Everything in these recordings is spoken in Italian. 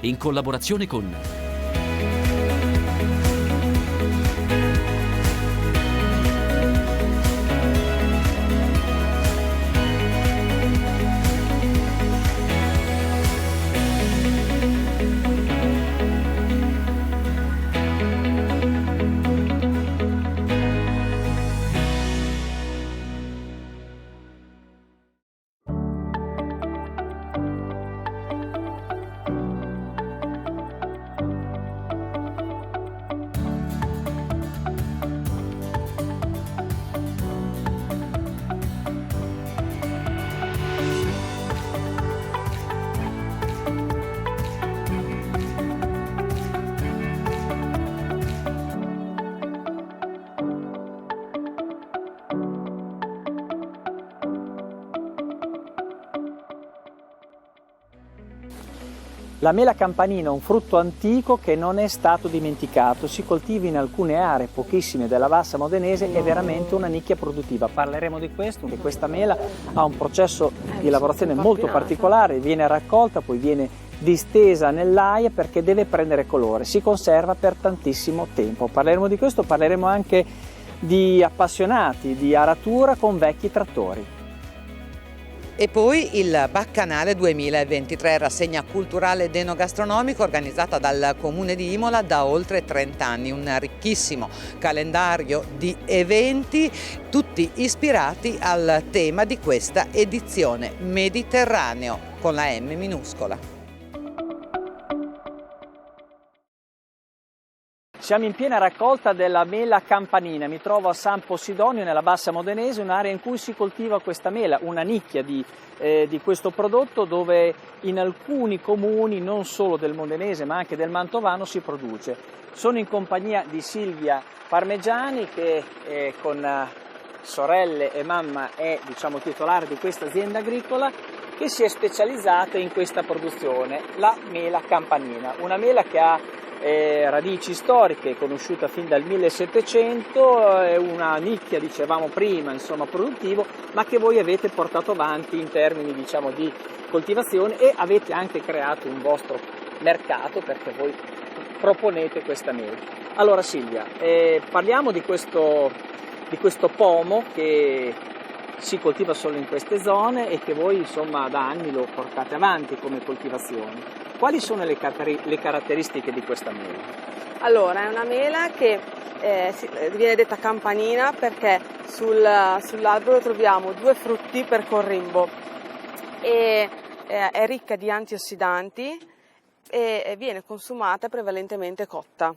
in collaborazione con La mela campanina è un frutto antico che non è stato dimenticato, si coltiva in alcune aree, pochissime, della Bassa Modenese, è veramente una nicchia produttiva. Parleremo di questo, che questa mela ha un processo di lavorazione molto particolare, viene raccolta, poi viene distesa nell'aia perché deve prendere colore, si conserva per tantissimo tempo. Parleremo di questo, parleremo anche di appassionati di aratura con vecchi trattori. E poi il Baccanale 2023, rassegna culturale ed enogastronomica organizzata dal Comune di Imola da oltre 30 anni. Un ricchissimo calendario di eventi, tutti ispirati al tema di questa edizione, Mediterraneo, con la M minuscola. Siamo in piena raccolta della mela campanina, mi trovo a San Possidonio nella Bassa Modenese, un'area in cui si coltiva questa mela, una nicchia di questo prodotto dove in alcuni comuni, non solo del Modenese ma anche del Mantovano, si produce. Sono in compagnia di Silvia Parmegiani che con sorelle e mamma è titolare di questa azienda agricola che si è specializzata in questa produzione, la mela campanina, una mela che ha radici storiche, conosciuta fin dal 1700, è una nicchia, dicevamo prima, produttivo, ma che voi avete portato avanti in termini di coltivazione e avete anche creato un vostro mercato perché voi proponete questa mela. Allora Silvia, parliamo di questo pomo che si coltiva solo in queste zone e che voi da anni lo portate avanti come coltivazione. Quali sono le caratteristiche di questa mela? Allora, è una mela che viene detta campanina perché sull'albero troviamo due frutti per corrimbo e è ricca di antiossidanti e viene consumata prevalentemente cotta.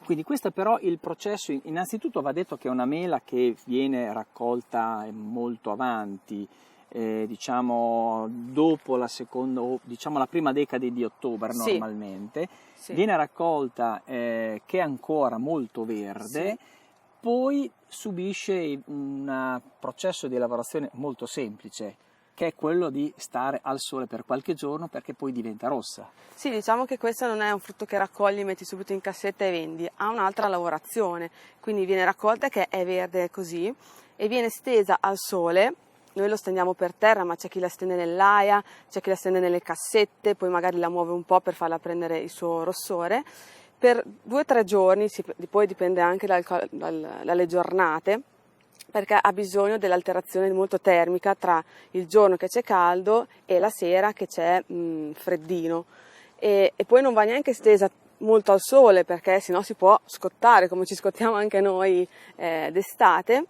Quindi questo però il processo, innanzitutto va detto che è una mela che viene raccolta molto avanti, dopo la seconda, la prima decade di ottobre normalmente, sì. Viene raccolta che è ancora molto verde, sì. Poi subisce un processo di lavorazione molto semplice, che è quello di stare al sole per qualche giorno perché poi diventa rossa. Sì, diciamo che questo non è un frutto che raccogli, metti subito in cassetta e vendi, ha un'altra lavorazione, quindi viene raccolta che è verde così e viene stesa al sole. Noi lo stendiamo per terra, ma c'è chi la stende nell'aia, c'è chi la stende nelle cassette, poi magari la muove un po' per farla prendere il suo rossore. Per 2 o 3 giorni, poi dipende anche dalle giornate, perché ha bisogno dell'alterazione molto termica tra il giorno che c'è caldo e la sera che c'è freddino. E poi non va neanche stesa molto al sole perché sennò si può scottare come ci scottiamo anche noi d'estate.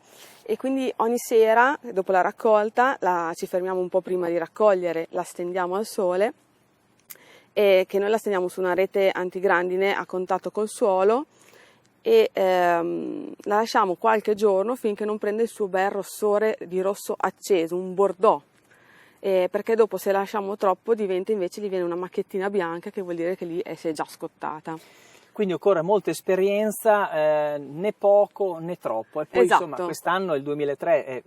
E quindi ogni sera, dopo la raccolta, ci fermiamo un po' prima di raccogliere, la stendiamo al sole, e che noi la stendiamo su una rete antigrandine a contatto col suolo e la lasciamo qualche giorno finché non prende il suo bel rossore di rosso acceso, un bordeaux, perché dopo se la lasciamo troppo gli viene una macchiettina bianca che vuol dire che lì si è già scottata. Quindi occorre molta esperienza, né poco né troppo. E poi esatto. Quest'anno, il 2023,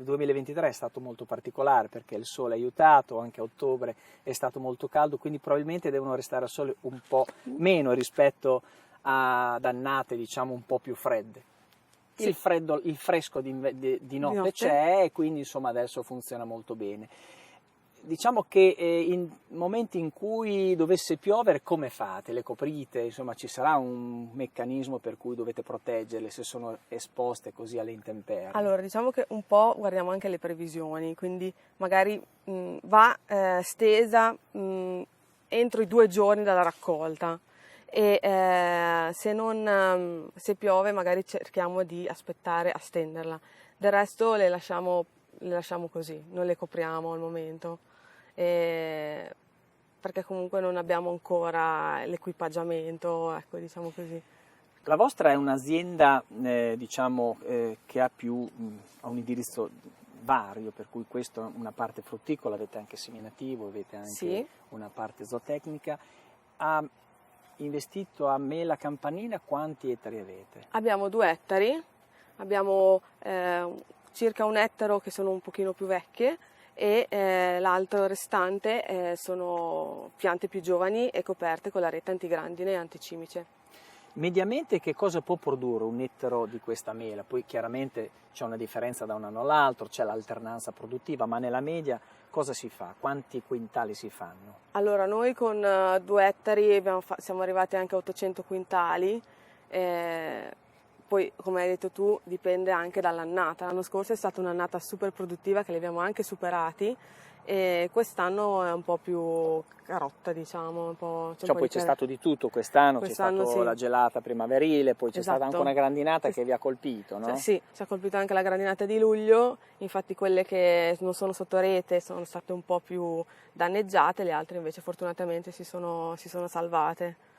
è stato molto particolare perché il sole ha aiutato, anche a ottobre è stato molto caldo, quindi probabilmente devono restare al sole un po' meno rispetto ad annate un po' più fredde. Sì. Il fresco di notte c'è e quindi adesso funziona molto bene. diciamo che in momenti in cui dovesse piovere, come fate? Le coprite? Insomma, ci sarà un meccanismo per cui dovete proteggerle se sono esposte così alle intemperie? Allora, diciamo che un po' guardiamo anche le previsioni, quindi magari va stesa entro i 2 giorni dalla raccolta e se piove magari cerchiamo di aspettare a stenderla. Del resto le lasciamo così, non le copriamo al momento, perché comunque non abbiamo ancora l'equipaggiamento, ecco, diciamo così. La vostra è un'azienda diciamo, che ha un indirizzo vario, per cui questa è una parte frutticola, avete anche seminativo, avete anche Sì. una parte zootecnica. Ha investito a Mela Campanina, quanti ettari avete? Abbiamo 2 ettari, abbiamo circa 1 ettaro che sono un pochino più vecchie e l'altro restante sono piante più giovani e coperte con la rete antigrandine e anticimice. Mediamente che cosa può produrre un ettaro di questa mela? Poi chiaramente c'è una differenza da un anno all'altro, c'è l'alternanza produttiva, ma nella media cosa si fa? Quanti quintali si fanno? Allora, noi con 2 ettari siamo arrivati anche a 800 quintali, poi come hai detto tu dipende anche dall'annata. L'anno scorso è stata un'annata super produttiva che li abbiamo anche superati e quest'anno è un po' più carotta, diciamo. Poi c'è stato di tutto quest'anno, c'è stata sì. la gelata primaverile, poi c'è stata Esatto. anche una grandinata che vi ha colpito, no? Sì, ci ha colpito anche la grandinata di luglio, infatti quelle che non sono sotto rete sono state un po' più danneggiate, le altre invece fortunatamente si sono salvate.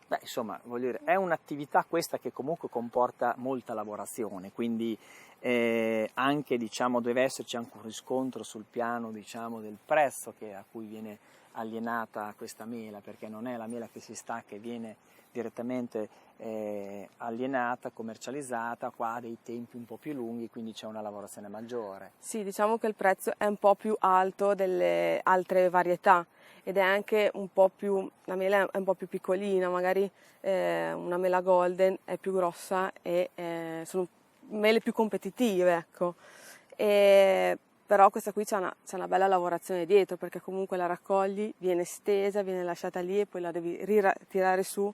Beh, insomma, voglio dire, è un'attività questa che comunque comporta molta lavorazione, quindi anche, diciamo, deve esserci anche un riscontro sul piano, diciamo, del prezzo a cui viene alienata questa mela, perché non è la mela che si stacca e viene direttamente alienata, commercializzata, qua ha dei tempi un po' più lunghi, quindi c'è una lavorazione maggiore. Sì, diciamo che il prezzo è un po' più alto delle altre varietà ed è anche un po' più, la mela è un po' più piccolina, magari una mela golden è più grossa e sono mele più competitive, ecco. Però questa qui c'è una bella lavorazione dietro, perché comunque la raccogli, viene stesa, viene lasciata lì e poi la devi tirare su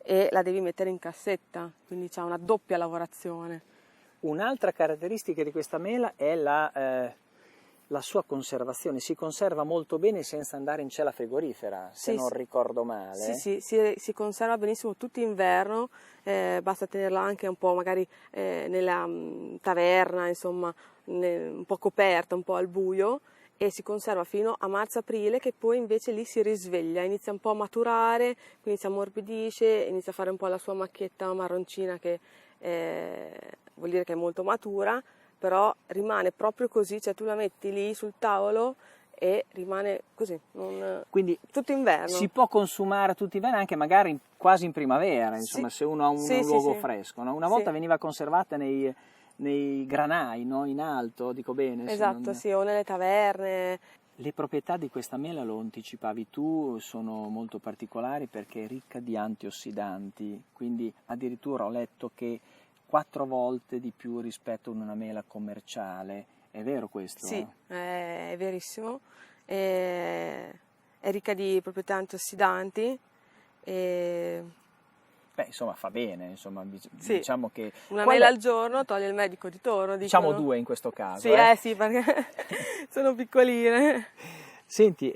e la devi mettere in cassetta, quindi c'è una doppia lavorazione. Un'altra caratteristica di questa mela è la sua conservazione, si conserva molto bene senza andare in cella frigorifera, se non ricordo male. Sì, si conserva benissimo tutto inverno, basta tenerla anche un po' magari nella taverna, insomma, un po' coperta, un po' al buio, e si conserva fino a marzo-aprile, che poi invece lì si risveglia, inizia un po' a maturare, quindi si ammorbidisce, inizia a fare un po' la sua macchietta marroncina che vuol dire che è molto matura, però rimane proprio così, cioè tu la metti lì sul tavolo e rimane così, quindi tutto inverno. Si può consumare tutto inverno, anche magari quasi in primavera, insomma, se uno ha un luogo fresco, no? Una volta veniva conservata nei granai, no? In alto, dico bene? Esatto, o nelle taverne. Le proprietà di questa mela, lo anticipavi tu, sono molto particolari perché è ricca di antiossidanti, quindi addirittura ho letto che 4 volte di più rispetto a una mela commerciale. È vero questo? Sì, è verissimo. È ricca di proprietà antiossidanti. Beh, insomma, fa bene, insomma, diciamo che... Una mela al giorno toglie il medico di torno, diciamo 2 in questo caso. Sì, sì, perché sono piccoline. Senti,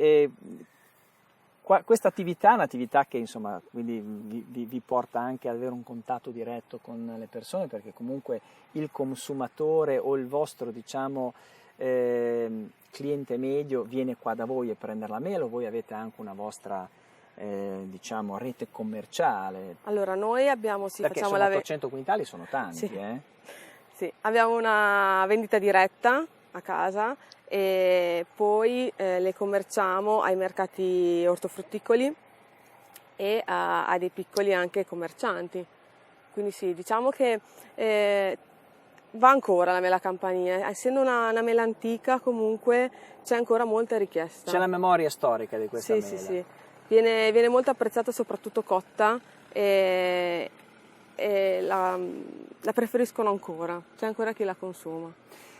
questa attività è un'attività che, insomma, quindi vi porta anche ad avere un contatto diretto con le persone, perché comunque il consumatore o il vostro, diciamo, cliente medio viene qua da voi a prendere la mela, o voi avete anche una vostra... diciamo rete commerciale? Allora noi abbiamo, perché facciamo 800 quintali sono tanti, sì, abbiamo una vendita diretta a casa e poi le commerciamo ai mercati ortofrutticoli e a dei piccoli anche commercianti, quindi sì, diciamo che va ancora la mela campanina, essendo una mela antica comunque c'è ancora molta richiesta. C'è la memoria storica di questa mela. Sì. Viene molto apprezzata soprattutto cotta e la preferiscono ancora, c'è ancora chi la consuma.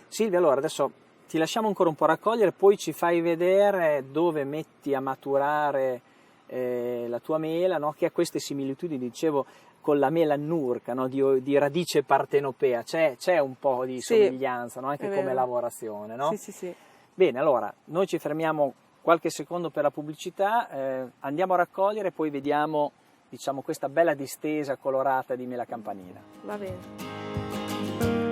Silvia, allora adesso ti lasciamo ancora un po' raccogliere, poi ci fai vedere dove metti a maturare la tua mela, no? Che ha queste similitudini, dicevo, con la mela annurca, no? di radice partenopea, c'è un po' di somiglianza, no? Anche come lavorazione. No? Sì. Bene, allora, noi ci fermiamo qualche secondo per la pubblicità, andiamo a raccogliere e poi vediamo, diciamo, questa bella distesa colorata di mela campanina. Va bene.